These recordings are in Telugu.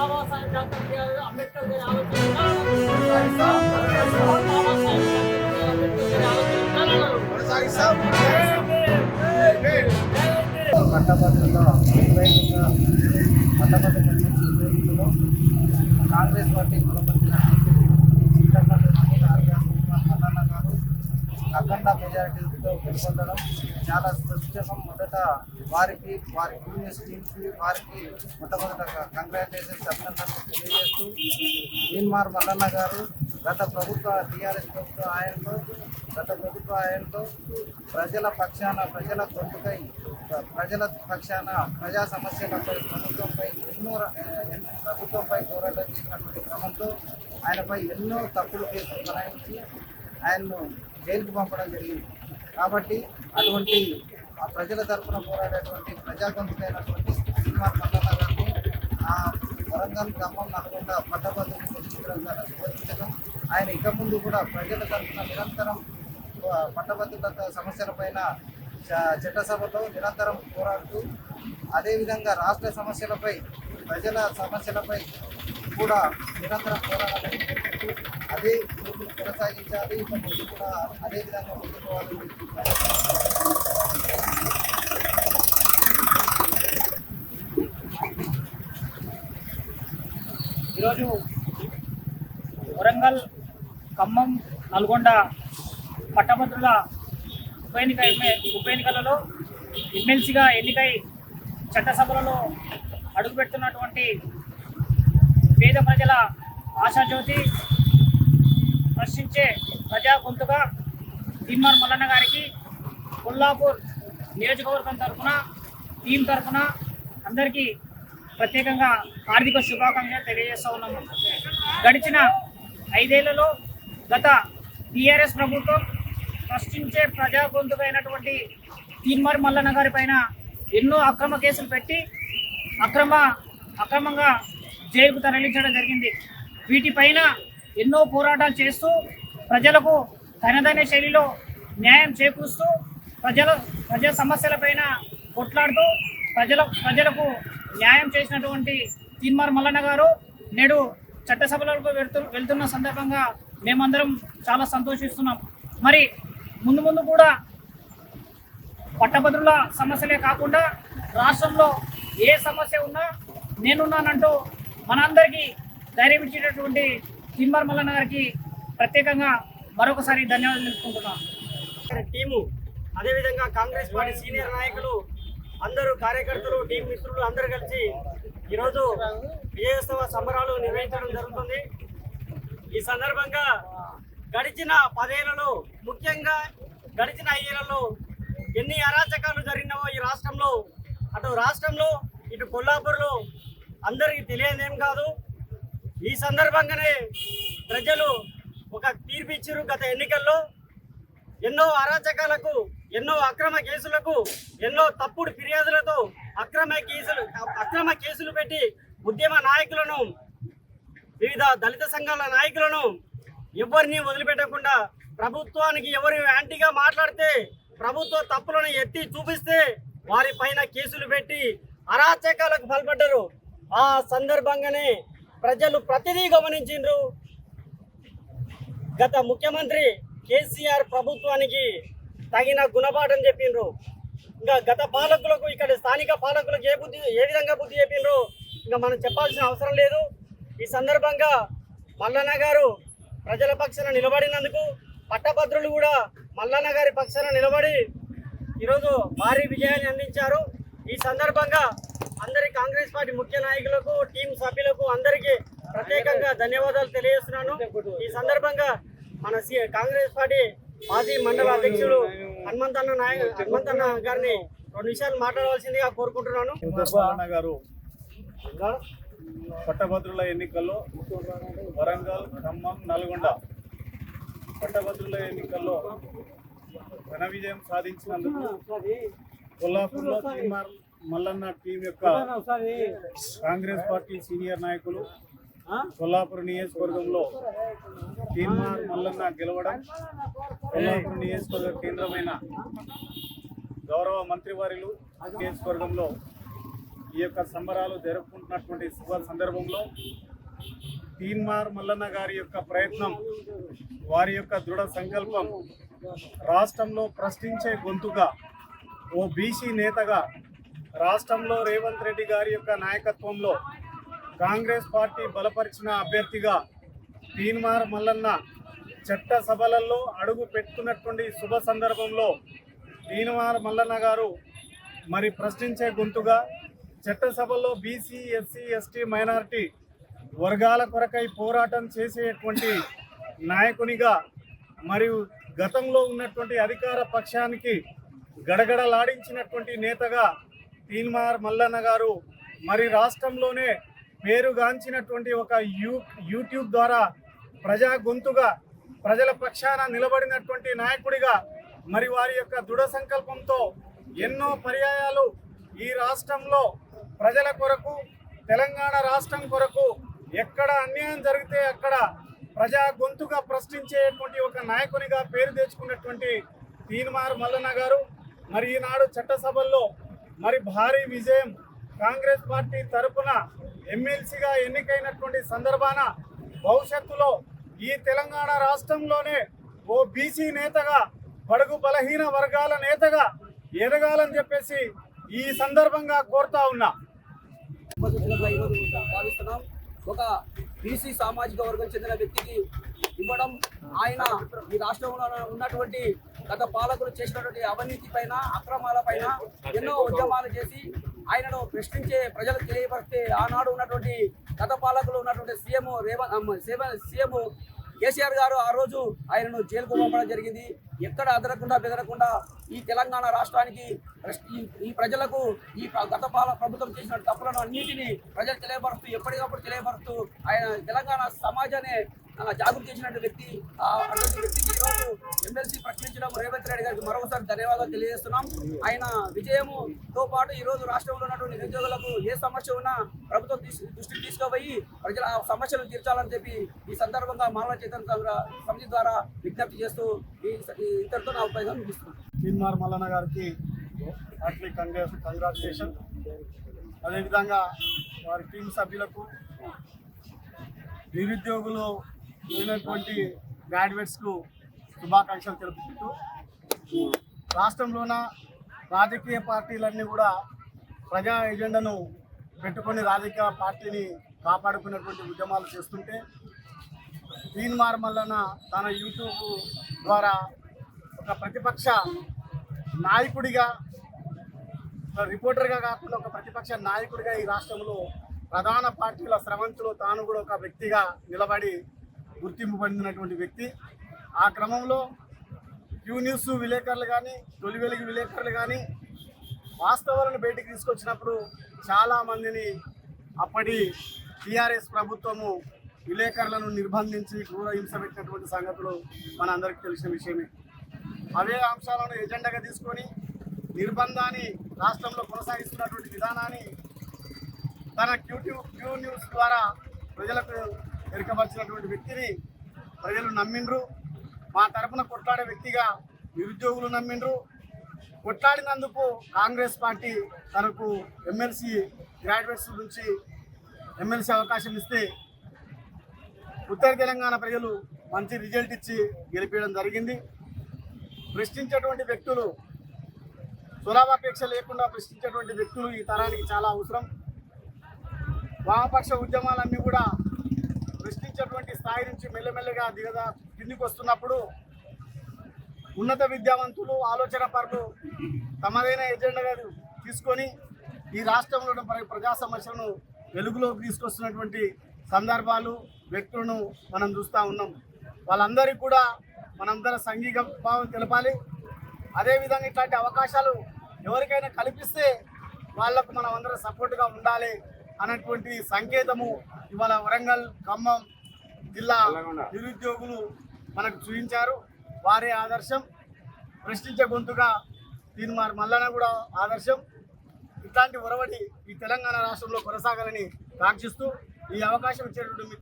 బాబాసాహెబ్ డాక్టర్ బిఆర్ అంబేద్కర్ గారి ఆలోచన విధానాలను బాబాసాహెబ్ డాక్టర్ బిఆర్ అంబేద్కర్ గారి ఆలోచన విధానాలను పట్టభద్రుల వ్యతిరేకంగా పట్టభద్రుల వ్యతిరేకంలో కాంగ్రెస్ పార్టీ మల్లన్న గారు అఖండ మెజారిటీతో గెలుపొందడం చాలా సంతోషం. మొదట వారికి వారి యూనియన్ టీమ్స్కి వారికి మొట్టమొదట కంగ్రాచులేషన్స్ అభినందనలు తెలియజేస్తూ తీన్మార్ మల్లన్న గారు గత ప్రభుత్వ టీఆర్ఎస్ ప్రభుత్వ ఆయనతో ప్రజల పక్షాన ప్రజల గొంతుకై ప్రజల పక్షాన ప్రజా సమస్యలపై ప్రభుత్వంపై పోరాటం చేసినటువంటి క్రమంలో ఆయనపై ఎన్నో తప్పుడు కేసులు బనాయించి ఆయన్ను జైలుకు పంపడం జరిగింది. కాబట్టి అటువంటి ఆ ప్రజల తరఫున పోరాడేటువంటి ప్రజా గొంతుకైనటువంటి తీన్మార్ మల్లన్న గారిని వరంగల్, ఖమ్మం, నల్గొండ పట్టభద్రులు గెలిపించడం చాలా శుభసూచకం. ఆయన ఇక ముందు కూడా ప్రజల తరఫున నిరంతరం పట్టభద్రుల సమస్యలపైన చట్టసభలో నిరంతరం పోరాడుతూ అదేవిధంగా రాష్ట్ర సమస్యలపై ప్రజల సమస్యలపై కూడా నిరంతరం పోరాడాలని కోరుకుంటూ అదే ముందుకు కొనసాగించాలి. ఇక ముందు కూడా అదేవిధంగా ముందుకోవాలని ఈరోజు వరంగల్, ఖమ్మం, నల్గొండ పట్టభద్రుల ఉప ఎన్నికలలో ఎమ్మెల్సీగా ఎన్నికై చట్టసభలలో అడుగుపెడుతున్నటువంటి పేద ప్రజల ఆశాజ్యోతి, ప్రశ్నించే ప్రజా గొంతుగా తీన్మార్ మల్లన్న గారికి కొల్లాపూర్ నియోజకవర్గం తరఫున టీం తరఫున అందరికీ ప్రత్యేకంగా హార్దిక శుభాకాంక్షలు తెలియజేస్తూ ఉన్నాము. గడిచిన 5 ఏళ్లలో గత టీఆర్ఎస్ ప్రభుత్వం ప్రశ్నించే ప్రజా గొంతుకైనటువంటి తీన్మార్ మల్లన్న గారి పైన ఎన్నో అక్రమ కేసులు పెట్టి అక్రమంగా జైలుకు తరలించడం జరిగింది. వీటిపైన ఎన్నో పోరాటాలు చేస్తూ ప్రజలకు తనదైన శైలిలో న్యాయం చేకూరుస్తూ ప్రజా సమస్యలపైన కొట్లాడుతూ ప్రజలకు న్యాయం చేసినటువంటి తీన్మార్ మల్లన్న గారు నేడు చట్టసభలకు వెళ్తున్న సందర్భంగా మేమందరం చాలా సంతోషిస్తున్నాం. మరి ముందు కూడా పట్టభద్రుల సమస్యలే కాకుండా రాష్ట్రంలో ఏ సమస్య ఉన్నా నేనున్నానంటూ మనందరికీ ధైర్యం ఇచ్చేటటువంటి తీన్మార్ మల్లన్న గారికి ప్రత్యేకంగా మరొకసారి ధన్యవాదాలు తెలుపుకుంటున్నాం. టీము అదేవిధంగా కాంగ్రెస్ పార్టీ సీనియర్ నాయకులు అందరూ, కార్యకర్తలు, టీం మిత్రులు అందరూ కలిసి ఈరోజు విజయోత్సవ సంబరాలు నిర్వహించడం జరుగుతుంది. ఈ సందర్భంగా గడిచిన 10 ఏళ్లలో, ముఖ్యంగా గడిచిన 5 ఏళ్లలో ఎన్ని అరాచకాలు జరిగినావో ఈ రాష్ట్రంలో, అటు రాష్ట్రంలో ఇటు కొల్లాపూర్లో అందరికీ తెలియదేం కాదు. ఈ సందర్భంగానే ప్రజలు ఒక తీర్పు ఇచ్చారు. గత ఎన్నికల్లో ఎన్నో అరాచకాలకు, ఎన్నో అక్రమ కేసులకు, ఎన్నో తప్పుడు ఫిర్యాదులతో అక్రమ కేసులు పెట్టి ఉద్యమ నాయకులను, వివిధ దళిత సంఘాల నాయకులను ఎవరిని వదిలిపెట్టకుండా ప్రభుత్వానికి ఎవరు యాంటీగా మాట్లాడితే, ప్రభుత్వ తప్పులను ఎత్తి చూపిస్తే వారి పైన కేసులు పెట్టి అరాచకాలకు పాల్పడ్డారు. ఆ సందర్భంగానే ప్రజలు ప్రతిదీ గమనించిండ్రు. గత ముఖ్యమంత్రి కేసీఆర్ ప్రభుత్వానికి తగిన గుణపాఠం చెప్పిండ్రు. ఇంకా గత పాలకులకు, ఇక్కడ స్థానిక పాలకులకు ఏ విధంగా బుద్ధి చెప్పిండ్రు ఇంకా మనం చెప్పాల్సిన అవసరం లేదు. ఈ సందర్భంగా మల్లన్న గారు ప్రజల పక్షాన నిలబడినందుకు పట్టభద్రులు కూడా మల్లన్న గారి పక్షాన నిలబడి ఈరోజు భారీ విజయాన్ని అందించారు. ఈ సందర్భంగా అందరి కాంగ్రెస్ పార్టీ ముఖ్య నాయకులకు, టీం సభ్యులకు అందరికీ ప్రత్యేకంగా ధన్యవాదాలు తెలియజేస్తున్నాను. ఈ సందర్భంగా మన కాంగ్రెస్ పార్టీ మాజీ మండల అధ్యక్షుడు హనుమంతన్న గారిని 2 నిమిషాలు మాట్లాడవలసిందిగా కోరుకుంటున్నాను. గారు పట్టభద్రుల ఎన్నికల్లో వరంగల్, ఖమ్మం, నల్గొండ పట్టభద్రుల ఎన్నికల్లో ఘన విజయం సాధించినందుకు కొల్లాపూర్లో తీన్మార్ మల్లన్న టీం యొక్క కాంగ్రెస్ పార్టీ సీనియర్ నాయకులు కొల్లాపూర్ నియోజకవర్గంలో తీన్మార్ మల్లన్న గెలవడం, కొల్లాపూర్ నియోజకవర్గ కేంద్రమైన గౌరవ మంత్రివర్యులు నియోజకవర్గంలో ఈ యొక్క సంబరాలు జరుపుకుంటున్నటువంటి శుభ సందర్భంలో తీన్మార్ మల్లన్న గారి యొక్క ప్రయత్నం, వారి యొక్క దృఢ సంకల్పం, రాష్ట్రంలో ప్రశ్నించే గొంతుగా ఓ బీసీ నేతగా రాష్ట్రంలో రేవంత్ రెడ్డి గారి యొక్క నాయకత్వంలో కాంగ్రెస్ పార్టీ బలపరిచిన అభ్యర్థిగా తీన్మార్ మల్లన్న చట్ట సభలలో అడుగు పెట్టుకున్నటువంటి శుభ సందర్భంలో తీన్మార్ మల్లన్న గారు మరి ప్రశ్నించే గొంతుగా చట్టసభలో బీసీ, ఎస్సీ, ఎస్టీ, మైనారిటీ వర్గాల కొరకై పోరాటం చేసేటువంటి నాయకునిగా మరియు గతంలో ఉన్నటువంటి అధికార పక్షానికి గడగడలాడించినటువంటి నేతగా తీన్మార్ మల్లన్న గారు మరి రాష్ట్రంలోనే పేరుగాంచినటువంటి ఒక యూట్యూబ్ ద్వారా ప్రజా గొంతుగా ప్రజల పక్షాన నిలబడినటువంటి నాయకుడిగా మరి వారి యొక్క దృఢ సంకల్పంతో ఎన్నో పర్యాయాలు ఈ రాష్ట్రంలో ప్రజల కొరకు, తెలంగాణ రాష్ట్రం కొరకు ఎక్కడ అన్యాయం జరిగితే అక్కడ ప్రజా గొంతుగా ప్రశ్నించేటువంటి ఒక నాయకునిగా పేరు తెచ్చుకున్నటువంటి తీన్మార్ మల్లన్న గారు మరి ఈనాడు చట్టసభల్లో మరి భారీ విజయం కాంగ్రెస్ పార్టీ తరపున ఎమ్మెల్సీగా ఎన్నికైనటువంటి సందర్భాన భవిష్యత్తులో ఈ తెలంగాణ రాష్ట్రంలోనే ఓ బీసీ నేతగా, బడుగు బలహీన వర్గాల నేతగా ఎదగాలని చెప్పేసి ఈ సందర్భంగా కోరుతా ఉన్నా. భావిస్తున్నాం. ఒక బీసీ సామాజిక వర్గం చెందిన వ్యక్తికి ఇవ్వడం, ఆయన ఈ రాష్ట్రంలో ఉన్నటువంటి గత పాలకులు చేసినటువంటి అవినీతి పైన, అక్రమాల పైన ఎన్నో ఉద్యమాలు చేసి ఆయనను ప్రశ్నించే ప్రజలకు తెలియపరిస్తే ఆనాడు ఉన్నటువంటి గత పాలకులు ఉన్నటువంటి సీఎం కేసీఆర్ గారు ఆ రోజు ఆయనను జైలుకు పంపడం జరిగింది. ఎక్కడ అదరకుండా బెదరకుండా ఈ తెలంగాణ రాష్ట్రానికి ఈ ప్రజలకు ఈ గత ప్రభుత్వం చేసిన తప్పులను అన్నింటినీ ప్రజలు తెలియపరుస్తూ, ఎప్పటికప్పుడు తెలియపరుస్తూ ఆయన తెలంగాణ సమాజాన్ని జాగృతి చేసినటువంటి వ్యక్తి. అటువంటి వ్యక్తికి ఈరోజు ఎమ్మెల్సీ ప్రశ్నించడం రేవంత్ రెడ్డి గారికి మరొకసారి ధన్యవాదాలు తెలియజేస్తున్నాం. ఆయన విజయంతో పాటు ఈరోజు రాష్ట్రంలో ఉన్నటువంటి నిరుద్యోగులకు ఏ సమస్య ఉన్నా ప్రభుత్వం దృష్టికి తీసుకుపోయి ప్రజల సమస్యలు తీర్చాలని చెప్పి ఈ సందర్భంగా మానవ చైతన్య సమితి ద్వారా విజ్ఞప్తి చేస్తూ ఇతరులతో నా ఉపయోగం ముగిస్తున్నాను. తీన్మార్ మల్లన్న గారికి హార్ట్లీ కంగ్రాచులేషన్. అదేవిధంగా వారి టీం సభ్యులకు, నిరుద్యోగులు అయినటువంటి గ్రాడ్యుయేట్స్కు శుభాకాంక్షలు తెలుపుకుంటూ, రాష్ట్రంలోన రాజకీయ పార్టీలన్నీ కూడా ప్రజా ఎజెండాను పెట్టుకొని రాజకీయ పార్టీని కాపాడుకున్నటువంటి ఉద్యమాలు చేస్తుంటే తీన్మార్ మల్లన్న తన యూట్యూబ్ ద్వారా ఒక ప్రతిపక్ష నాయకుడిగా, రిపోర్టర్గా కాకుండా ఒక ప్రతిపక్ష నాయకుడిగా ఈ రాష్ట్రంలో ప్రధాన పార్టీల స్రవంతిలో తాను కూడా ఒక వ్యక్తిగా నిలబడి గుర్తింపు పొందినటువంటి వ్యక్తి. ఆ క్రమంలో క్యూ న్యూస్ విలేకరులు కానీ, తొలి వెలుగు విలేకరులు కానీ వాస్తవాలను బయటికి తీసుకొచ్చినప్పుడు చాలామందిని అప్పటి టీఆర్ఎస్ ప్రభుత్వము విలేకరులను నిర్బంధించి క్రూర హింస పెట్టినటువంటి సంగతులు మనందరికీ తెలిసిన విషయమే. అవే అంశాలను ఎజెండాగా తీసుకొని నిర్బంధాన్ని రాష్ట్రంలో కొనసాగిస్తున్నటువంటి విధానాన్ని తన క్యూ న్యూస్ ద్వారా ప్రజలకు ఎరుకపరిచినటువంటి వ్యక్తిని ప్రజలు నమ్మిండ్రు. మా తరపున కొట్లాడే వ్యక్తిగా నిరుద్యోగులు నమ్మిండ్రు. కొట్లాడినందుకు కాంగ్రెస్ పార్టీ తనకు ఎమ్మెల్సీ గ్రాడ్యుయేట్స్ నుంచి ఎమ్మెల్సీ అవకాశం ఇస్తే ఉత్తర తెలంగాణ ప్రజలు మంచి రిజల్ట్ ఇచ్చి గెలిపించడం జరిగింది. ప్రశ్నించేటువంటి వ్యక్తులు, స్వలాభాపేక్ష లేకుండా ప్రశ్నించేటువంటి వ్యక్తులు ఈ తరానికి చాలా అవసరం. వామపక్ష ఉద్యమాలన్నీ కూడా ప్రశ్నించేటువంటి స్థాయి నుంచి మెల్లమెల్లగా కిందికి వస్తున్నప్పుడు ఉన్నత విద్యావంతులు, ఆలోచన పరులు తమదైన ఎజెండాగా తీసుకొని ఈ రాష్ట్రంలో ప్రజా సమస్యలను వెలుగులోకి తీసుకొస్తున్నటువంటి సందర్భాలు, వ్యక్తులను మనం చూస్తూ ఉన్నాం. వాళ్ళందరికీ కూడా మనందరం సంఘీక భావం తెలపాలి. అదేవిధంగా ఇట్లాంటి అవకాశాలు ఎవరికైనా కల్పిస్తే వాళ్లకు మనం అందరం సపోర్ట్గా ఉండాలి అన్నటువంటి సంకేతము ఇవాళ వరంగల్, ఖమ్మం జిల్లా నిరుద్యోగులు మనకు చూపించారు. వారే ఆదర్శం. ప్రశ్నించే గొంతుగా తీన్మార్ మల్లన్న కూడా ఆదర్శం. ఇట్లాంటి ఒరవడి ఈ తెలంగాణ రాష్ట్రంలో కొనసాగాలని కాంక్షిస్తూ ఈ అవకాశం ఇచ్చేటువంటి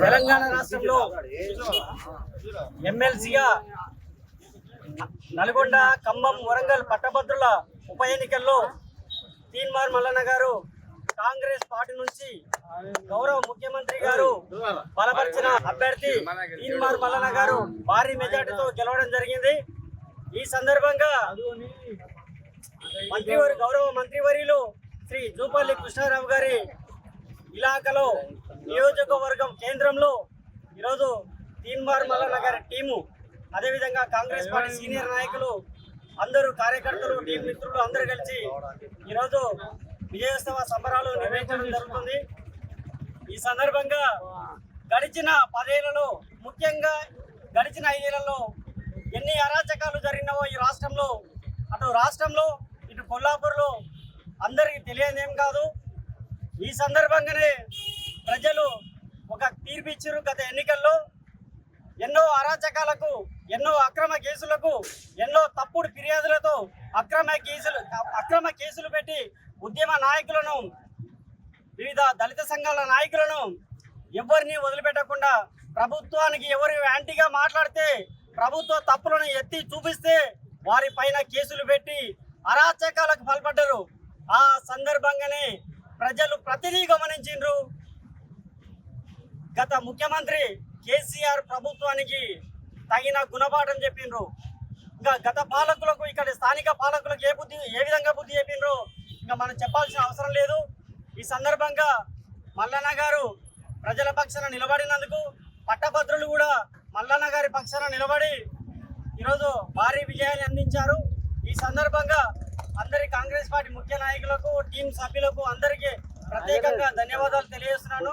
తెలంగాణ రాష్ట్రంలో ఎమ్మెల్సీగా నల్గొండ, ఖమ్మం, వరంగల్ పట్టభద్రుల ఉప ఎన్నికల్లో తీన్మార్ మల్లన్న గారు కాంగ్రెస్ పార్టీ నుంచి గౌరవ ముఖ్యమంత్రి గారు బలపరిచిన అభ్యర్థి తీన్మార్ మల్లన్న గారు భారీ మెజార్టీతో గెలవడం జరిగింది. ఈ సందర్భంగా గౌరవ మంత్రివర్యులు శ్రీ జూపల్లి కృష్ణారావు గారి ఇలాకాలో నియోజకవర్గం కేంద్రంలో ఈరోజు తీన్మార్ మల్లన్న గారి టీము, అదేవిధంగా కాంగ్రెస్ పార్టీ సీనియర్ నాయకులు అందరూ, కార్యకర్తలు, టీం మిత్రులు అందరూ కలిసి ఈరోజు విజయోత్సవ సంబరాలు నిర్వహించడం జరుగుతుంది. ఈ సందర్భంగా గడిచిన 10 ఏళ్లలో, ముఖ్యంగా గడిచిన 5 ఏళ్లలో ఎన్ని అరాచకాలు జరిగినావో ఈ రాష్ట్రంలో, అటు రాష్ట్రంలో ఇటు కొల్లాపూర్లో అందరికీ తెలియదేం కాదు. ఈ సందర్భంగానే ప్రజలు ఒక తీర్పు ఇచ్చారు. గత ఎన్నికల్లో ఎన్నో అరాచకాలకు, ఎన్నో అక్రమ కేసులకు, ఎన్నో తప్పుడు ఫిర్యాదులతో అక్రమ కేసులు పెట్టి ఉద్యమ నాయకులను, వివిధ దళిత సంఘాల నాయకులను ఎవరిని వదిలిపెట్టకుండా, ప్రభుత్వానికి ఎవరు యాంటీగా మాట్లాడితే, ప్రభుత్వ తప్పులను ఎత్తి చూపిస్తే వారి పైన కేసులు పెట్టి అరాచకాలకు పాల్పడ్డారు. ఆ సందర్భంగానే ప్రజలు ప్రతిదీ గమనించిండ్రు. గత ముఖ్యమంత్రి కేసీఆర్ ప్రభుత్వానికి తగిన గుణపాఠం చెప్పిండ్రు. ఇంకా గత పాలకులకు, ఇక్కడ స్థానిక పాలకులకు ఏ విధంగా బుద్ధి చెప్పిండ్రు ఇంకా మనం చెప్పాల్సిన అవసరం లేదు. ఈ సందర్భంగా మల్లన్న గారు ప్రజల పక్షాన నిలబడినందుకు పట్టభద్రులు కూడా మల్లన్న గారి పక్షాన నిలబడి ఈరోజు భారీ విజయాన్ని అందించారు. ఈ సందర్భంగా అందరి కాంగ్రెస్ పార్టీ ముఖ్య నాయకులకు, టీం సభ్యులకు అందరికీ ప్రత్యేకంగా ధన్యవాదాలు తెలియజేస్తున్నాను.